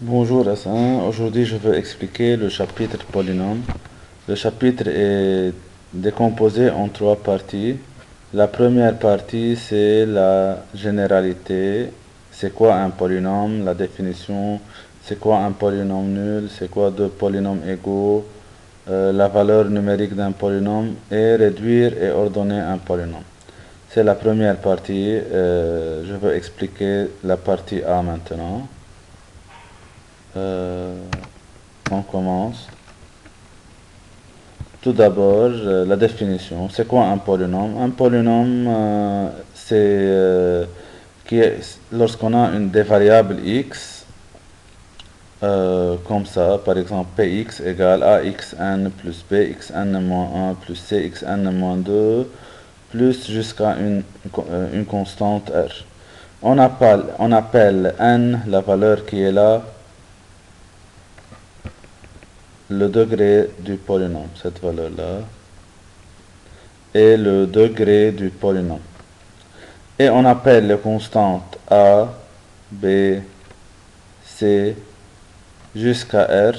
Bonjour Hassan, aujourd'hui je veux expliquer le chapitre polynôme. Le chapitre est décomposé en trois parties. La première partie c'est la généralité, c'est quoi un polynôme, la définition, c'est quoi un polynôme nul, c'est quoi deux polynômes égaux, la valeur numérique d'un polynôme et réduire et ordonner un polynôme. C'est la première partie, je veux expliquer la partie A maintenant. Euh, on commence. Tout d'abord, la définition. C'est quoi un polynôme? Un polynôme, c'est lorsqu'on a des variables x, comme ça, par exemple, px égale axn plus bxn moins 1 plus cxn moins 2, plus jusqu'à une constante r. On appelle n, la valeur qui est là, le degré du polynôme, cette valeur-là, est le degré du polynôme. Et on appelle les constantes A, B, C, jusqu'à R,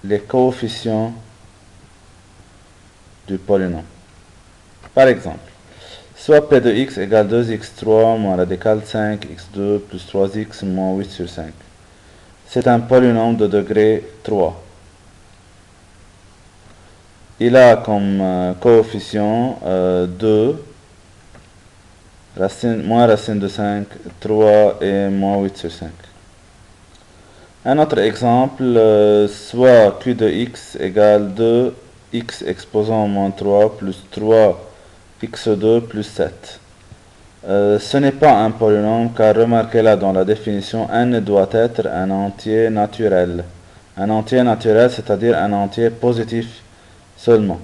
les coefficients du polynôme. Par exemple, soit P de x égale 2x3 moins radical 5x2 plus 3x moins 8 sur 5. C'est un polynôme de degré 3. Il a comme coefficient 2, moins racine de 5, 3 et moins 8 sur 5. Un autre exemple, soit q de x égale 2x exposant moins 3 plus 3x2 plus 7. Ce n'est pas un polynôme car remarquez là dans la définition, n doit être un entier naturel. Un entier naturel, c'est-à-dire un entier positif seulement.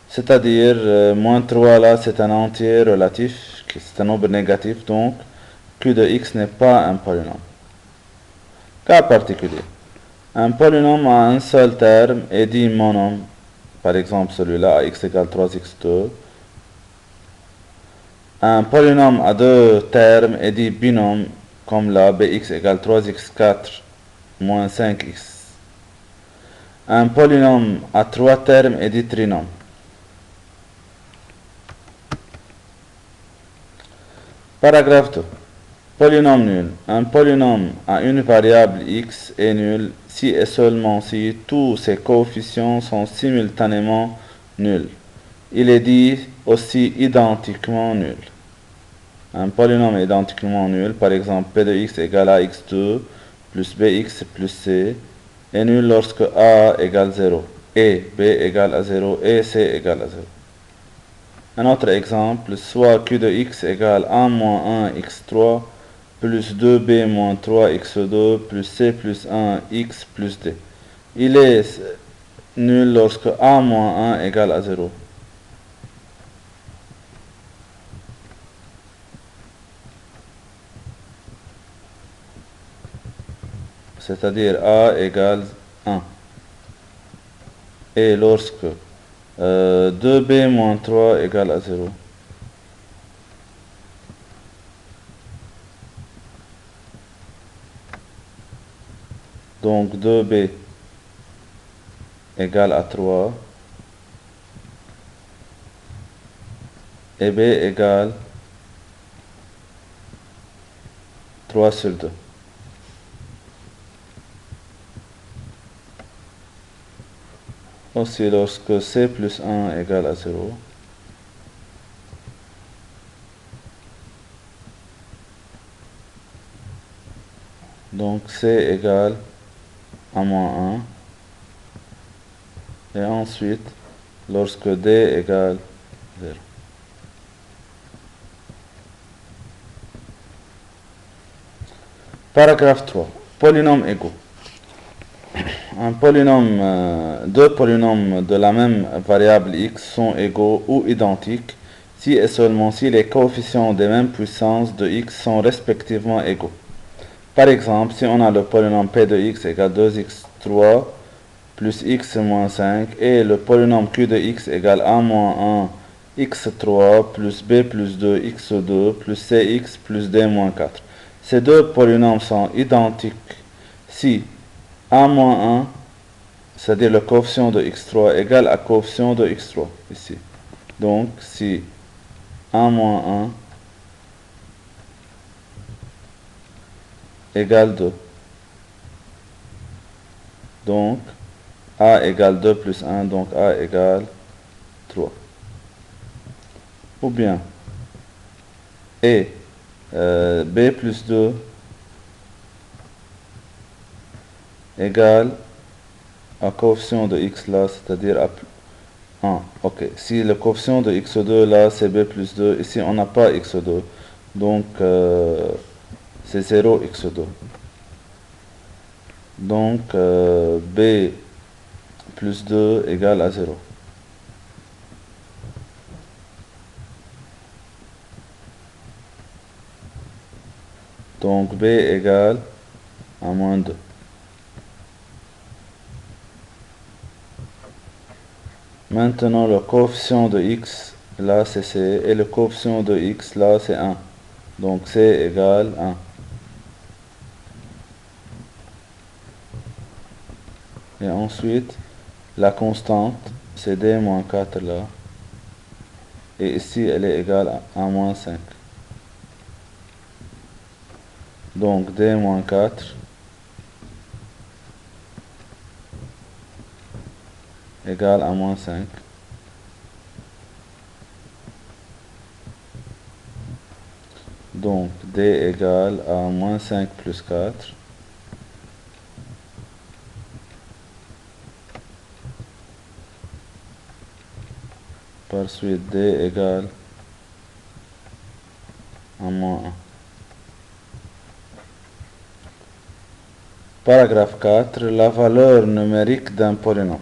C'est-à-dire, moins 3 là, c'est un entier relatif, c'est un nombre négatif, donc q de x n'est pas un polynôme. Cas particulier. Un polynôme a un seul terme est dit monôme. Par exemple, celui-là, x égale 3x2. Un polynôme à deux termes est dit binôme, comme là, bx égale 3x4 moins 5x. Un polynôme à trois termes est dit trinôme. Paragraphe 2. Polynôme nul. Un polynôme à une variable x est nul si et seulement si tous ses coefficients sont simultanément nuls. Il est dit aussi identiquement nul. Un polynôme est identiquement nul, par exemple p de x égale à x2 plus bx plus c, est nul lorsque a égale 0, et b égale à 0, et c égale à 0. Un autre exemple, soit q de x égale a moins 1 x3 plus 2b moins 3 x2 plus c plus 1 x plus d. Il est nul lorsque a moins 1 égale à 0. C'est-à-dire a égale 1. Et lorsque 2b moins 3 égale à 0. Donc 2b égale à 3 et b égale 3 sur 2. Aussi lorsque c plus 1 égale à 0. Donc c égale à moins 1. Et ensuite, lorsque d égale 0. Paragraphe 3. Polynômes égaux. Un polynôme, deux polynômes de la même variable x sont égaux ou identiques si et seulement si les coefficients des mêmes puissances de x sont respectivement égaux. Par exemple, si on a le polynôme p de x égale 2x3 plus x moins 5 et le polynôme q de x égale a moins 1 x3 plus b plus 2 x2 plus cx plus d moins 4. Ces deux polynômes sont identiques si a moins 1, c'est-à-dire le coefficient de x3 égale à coefficient de x3, ici. Donc, si a moins 1 égale 2, donc a égale 2 plus 1, donc a égale 3. Ou bien, et b plus 2 égale à coefficient de x là, c'est-à-dire à 1. Ok, si le coefficient de x2 là c'est b plus 2, ici on n'a pas x2, donc c'est 0 x2. Donc b plus 2 égale à 0. Donc b égale à moins 2. Maintenant le coefficient de x là c'est c et le coefficient de x là c'est 1. Donc c égale 1. Et ensuite la constante c'est d moins 4 là. Et ici elle est égale à moins 5. Donc d moins 4 égale à moins 5. Donc d égale à moins 5 plus 4. Par suite d égale à moins 1. Paragraphe 4. La valeur numérique d'un polynôme.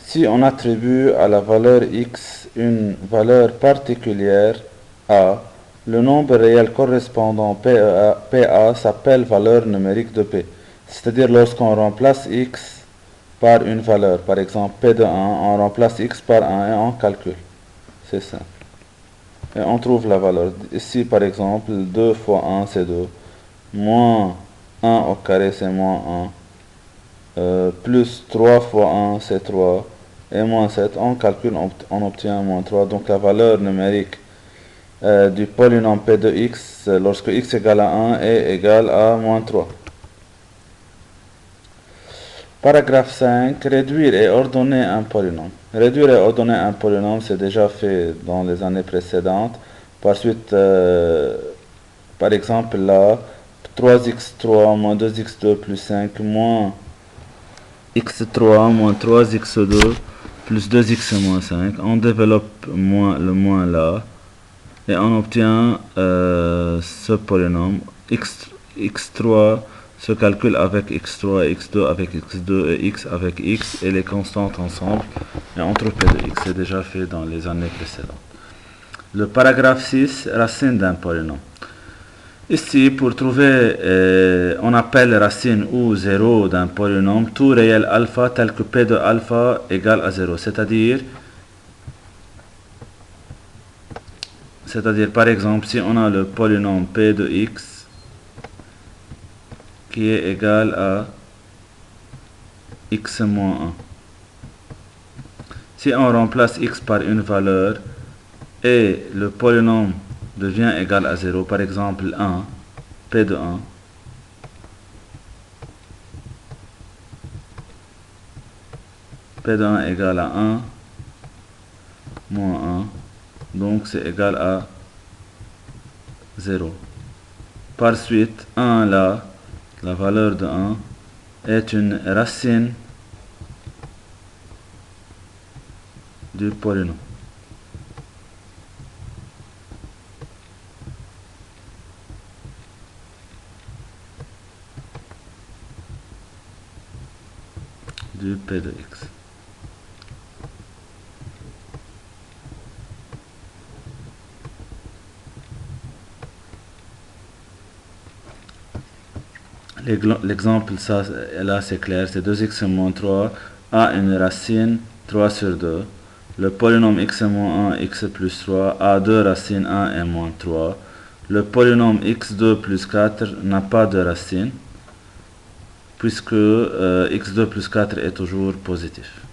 Si on attribue à la valeur x une valeur particulière a, le nombre réel correspondant PA s'appelle valeur numérique de P. C'est-à-dire lorsqu'on remplace x par une valeur, par exemple P de 1, on remplace x par 1 et on calcule. C'est simple. Et on trouve la valeur. Ici par exemple 2 fois 1 c'est 2, moins 1 au carré c'est moins 1, plus 3 fois 1 c'est 3, et moins 7, on calcule, on obtient moins 3. Donc la valeur numérique du polynôme P de x lorsque x égale à 1 est égale à moins 3. Paragraphe 5. Réduire et ordonner un polynôme. Réduire et ordonner un polynôme, c'est déjà fait dans les années précédentes. Par suite, par exemple là, 3x3 moins 2x2 plus 5 moins x3 moins 3x2 plus 2x moins 5. On développe le moins là et on obtient ce polynôme. x3 se calcule avec x3 et x2 avec x2 et x avec x et les constantes ensemble et on trouve P de x. C'est déjà fait dans les années précédentes. Le paragraphe 6, racine d'un polynôme. Ici, pour trouver, on appelle racine ou 0 d'un polynôme tout réel alpha tel que P de alpha égale à 0. C'est-à-dire, par exemple, si on a le polynôme P de x qui est égal à x moins 1. Si on remplace x par une valeur et le polynôme devient égal à 0, par exemple 1, P de 1, P de 1 égale à 1, moins 1, donc c'est égal à 0. Par suite, 1 là, la valeur de 1, est une racine du polynôme. Du P de x. L'exemple là c'est clair, c'est 2x moins 3 a une racine 3 sur 2. Le polynôme x moins 1, x plus 3 a deux racines 1 et moins 3. Le polynôme x2 plus 4 n'a pas de racine. puisque x2 plus 4 est toujours positif.